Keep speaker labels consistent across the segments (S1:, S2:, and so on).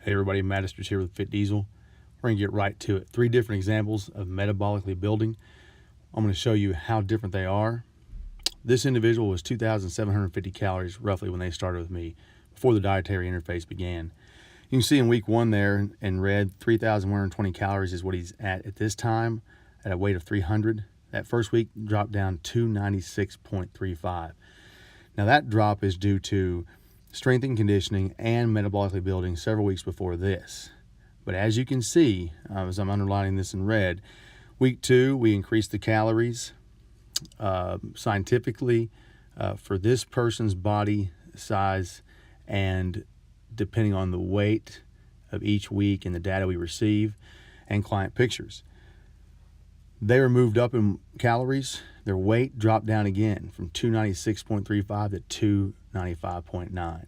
S1: Hey everybody, Mattisters here with Fit Diesel. We're going to get right to it. 3 different examples of metabolically building. I'm going to show you how different they are. This individual was 2,750 calories roughly when they started with me, before the dietary interface began. You can see in week 1 there in red, 3,120 calories is what he's at this time, at a weight of 300. That first week dropped down to 296.35. Now that drop is due to strength and conditioning and metabolically building several weeks before this. But as you can see, as I'm underlining this in red, week 2 we increased the calories. Scientifically, for this person's body size and depending on the weight of each week and the data we receive and client pictures, they were moved up in calories. Their weight dropped down again from 296.35 to 295.9.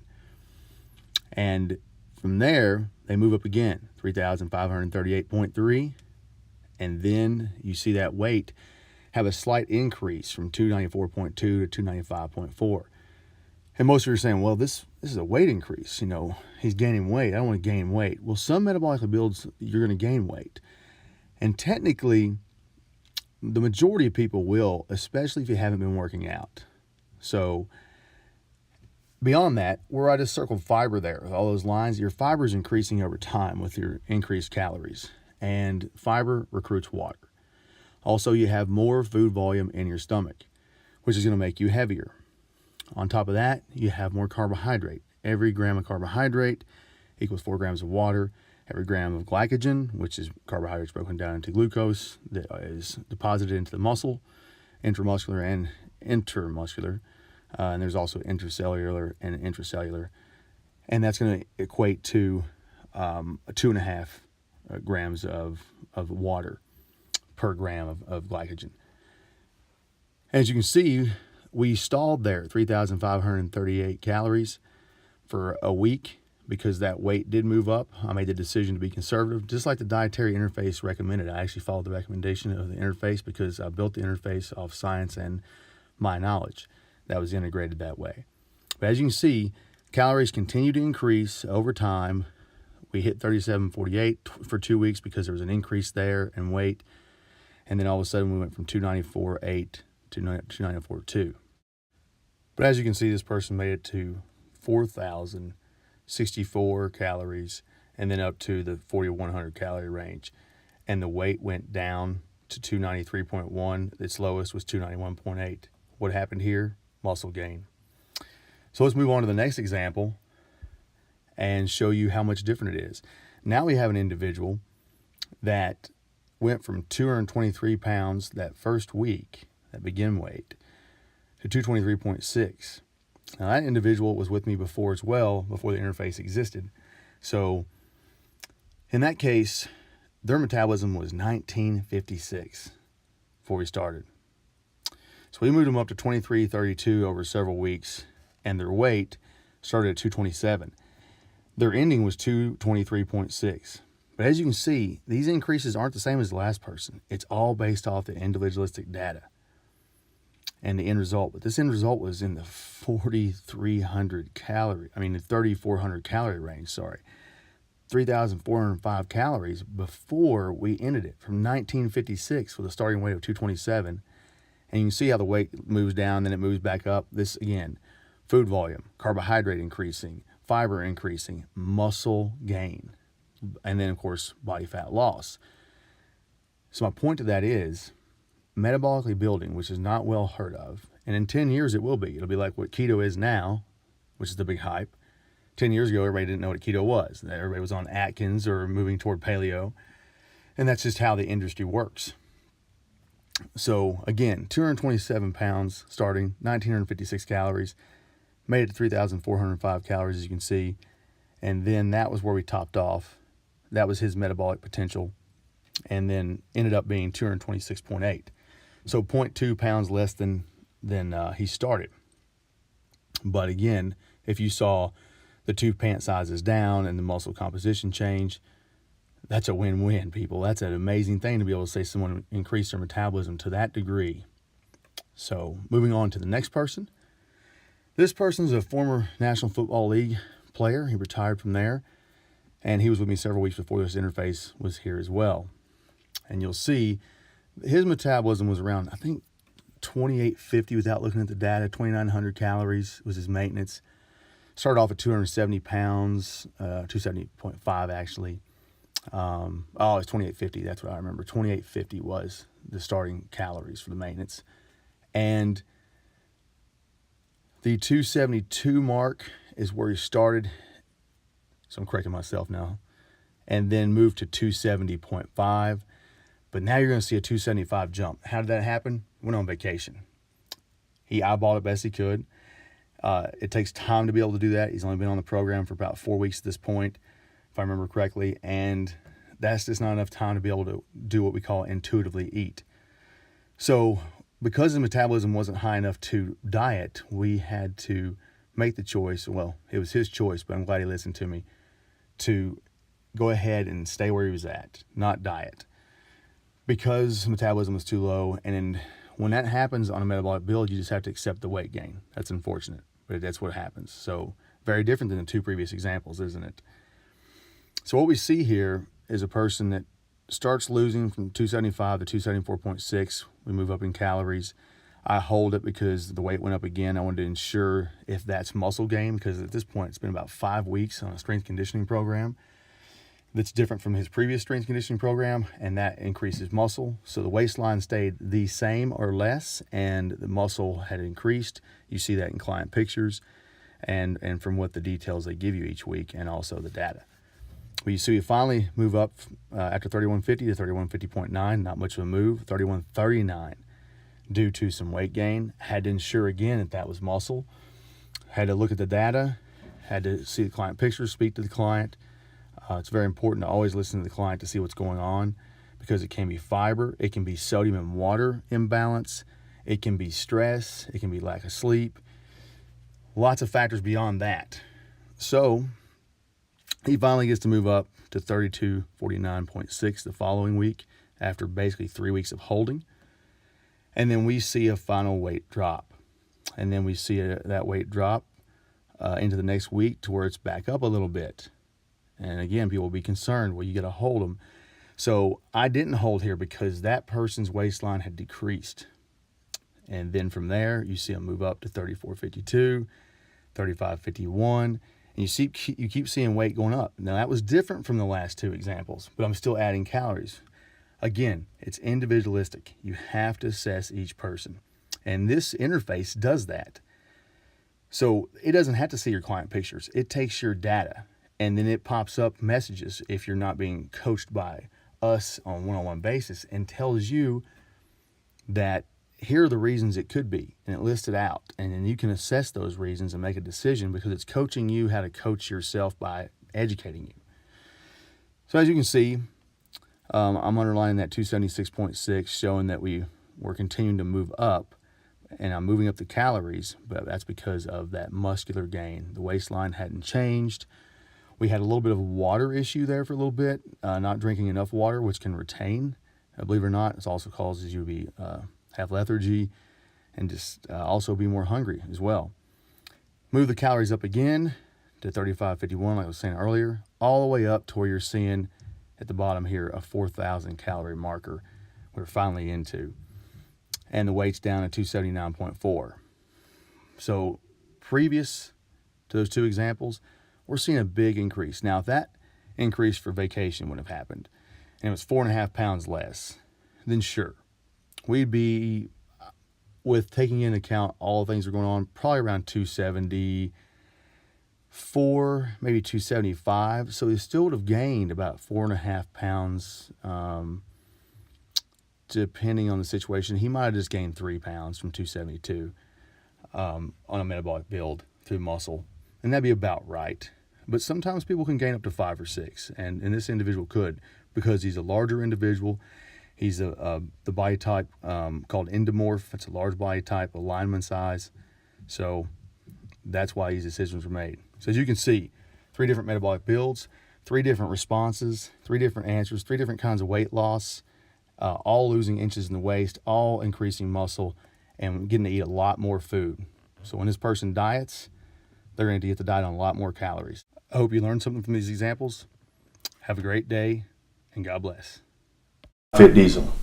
S1: And from there, they move up again, 3,538.3. And then you see that weight have a slight increase from 294.2 to 295.4. And most of you are saying, well, this is a weight increase. You know, he's gaining weight. I don't want to gain weight. Well, some metabolically builds, you're going to gain weight. And technically, the majority of people will, especially if you haven't been working out. So beyond that, where I just circled fiber there, with all those lines, your fiber is increasing over time with your increased calories. And fiber recruits water. Also, you have more food volume in your stomach, which is going to make you heavier. On top of that, you have more carbohydrate. Every gram of carbohydrate equals 4 grams of water. Every gram of glycogen, which is carbohydrates broken down into glucose, that is deposited into the muscle, intramuscular and intermuscular. And there's also intercellular and intracellular. And that's going to equate to 2.5 grams of water per gram of glycogen. As you can see, we stalled there, 3,538 calories for a week. Because that weight did move up, I made the decision to be conservative, just like the dietary interface recommended. I actually followed the recommendation of the interface because I built the interface off science and my knowledge that was integrated that way. But as you can see, calories continue to increase over time. We hit 37.48 for 2 weeks because there was an increase there in weight. And then all of a sudden we went from 294.8 to 294.2. But as you can see, this person made it to 4,064 calories and then up to the 4,100 calorie range. And the weight went down to 293.1. Its lowest was 291.8. What happened here? Muscle gain. So let's move on to the next example and show you how much different it is. Now we have an individual that went from 223 pounds that first week, that begin weight, to 223.6. Now that individual was with me before as well, before the interface existed. So in that case, their metabolism was 1956 before we started. So we moved them up to 2332 over several weeks, and their weight started at 227. Their ending was 223.6. But as you can see, these increases aren't the same as the last person. It's all based off the individualistic data and the end result. But this end result was in the 3,400 calorie range, 3,405 calories before we ended it from 1956 with a starting weight of 227. And you can see how the weight moves down, then it moves back up. This again, food volume, carbohydrate increasing, fiber increasing, muscle gain, and then of course body fat loss. So my point to that is metabolically building, which is not well heard of, and in 10 years it will be. It'll be like what keto is now, which is the big hype. 10 years ago, everybody didn't know what keto was. Everybody was on Atkins or moving toward paleo, and that's just how the industry works. So again, 227 pounds starting, 1,956 calories, made it to 3,405 calories, as you can see, and then that was where we topped off. That was his metabolic potential, and then ended up being 226.8. So 0.2 pounds less than he started. But again, if you saw the 2 pant sizes down and the muscle composition change, that's a win-win, people. That's an amazing thing to be able to say someone increased their metabolism to that degree. So moving on to the next person. This person's a former National Football League player. He retired from there. And he was with me several weeks before this interface was here as well. And you'll see his metabolism was around, I think, 2850 without looking at the data. 2,900 calories was his maintenance. Started off at 270 pounds, 270.5 actually. It's 2850. That's what I remember. 2850 was the starting calories for the maintenance. And the 272 mark is where he started. So I'm correcting myself now. And then moved to 270.5. But now you're going to see a 275 jump. How did that happen? Went on vacation. He eyeballed it best he could. It takes time to be able to do that. He's only been on the program for about 4 weeks at this point, if I remember correctly. And that's just not enough time to be able to do what we call intuitively eat. So because the metabolism wasn't high enough to diet, we had to make the choice. Well, it was his choice, but I'm glad he listened to me, to go ahead and stay where he was at, not diet, because metabolism was too low. And when that happens on a metabolic build, you just have to accept the weight gain. That's unfortunate, but that's what happens. So very different than the two previous examples, isn't it? So what we see here is a person that starts losing from 275 to 274.6. We move up in calories. I hold it because the weight went up again. I wanted to ensure if that's muscle gain, because at this point it's been about 5 weeks on a strength conditioning program that's different from his previous strength conditioning program, and that increases muscle. So the waistline stayed the same or less, and the muscle had increased. You see that in client pictures and from what the details they give you each week, and also the data. Well, you see you finally move up after 3150 to 3150.9, not much of a move, 3139 due to some weight gain. Had to ensure again that was muscle. Had to look at the data, had to see the client pictures, speak to the client. It's very important to always listen to the client to see what's going on, because it can be fiber, it can be sodium and water imbalance, it can be stress, it can be lack of sleep, lots of factors beyond that. So he finally gets to move up to 3249.6 the following week after basically 3 weeks of holding. And then we see a final weight drop. And then we see that weight drop into the next week to where it's back up a little bit. And again, people will be concerned, well, you got to hold them. So I didn't hold here because that person's waistline had decreased. And then from there, you see them move up to 3452, 3551, and you keep seeing weight going up. Now, that was different from the last two examples, but I'm still adding calories. Again, it's individualistic. You have to assess each person. And this interface does that. So it doesn't have to see your client pictures. It takes your data, and then it pops up messages if you're not being coached by us on a one-on-one basis, and tells you that here are the reasons it could be, and it lists it out. And then you can assess those reasons and make a decision, because it's coaching you how to coach yourself by educating you. So as you can see, I'm underlining that 276.6, showing that we're continuing to move up, and I'm moving up the calories, but that's because of that muscular gain. The waistline hadn't changed. We had a little bit of a water issue there for a little bit, not drinking enough water, which can retain. Believe it or not, it also causes you to have lethargy and just also be more hungry as well. Move the calories up again to 3551, like I was saying earlier, all the way up to where you're seeing at the bottom here a 4,000 calorie marker we're finally into. And the weight's down at 279.4. So previous to those two examples, we're seeing a big increase. Now, if that increase for vacation would have happened, and it was 4.5 pounds less, then sure, we'd be, with taking into account all the things that are going on, probably around 274, maybe 275. So he still would have gained about 4.5 pounds, depending on the situation. He might have just gained 3 pounds from 272 on a metabolic build through muscle, and that'd be about right. But sometimes people can gain up to 5 or 6, and this individual could, because he's a larger individual. He's the body type called endomorph. It's a large body type, alignment size. So that's why these decisions were made. So as you can see, 3 different metabolic builds, 3 different responses, 3 different answers, 3 different kinds of weight loss, all losing inches in the waist, all increasing muscle, and getting to eat a lot more food. So when this person diets, they're going to get to diet on a lot more calories. I hope you learned something from these examples. Have a great day, and God bless.
S2: Fit Diesel.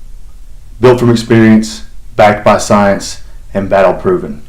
S2: Built from experience, backed by science, and battle proven.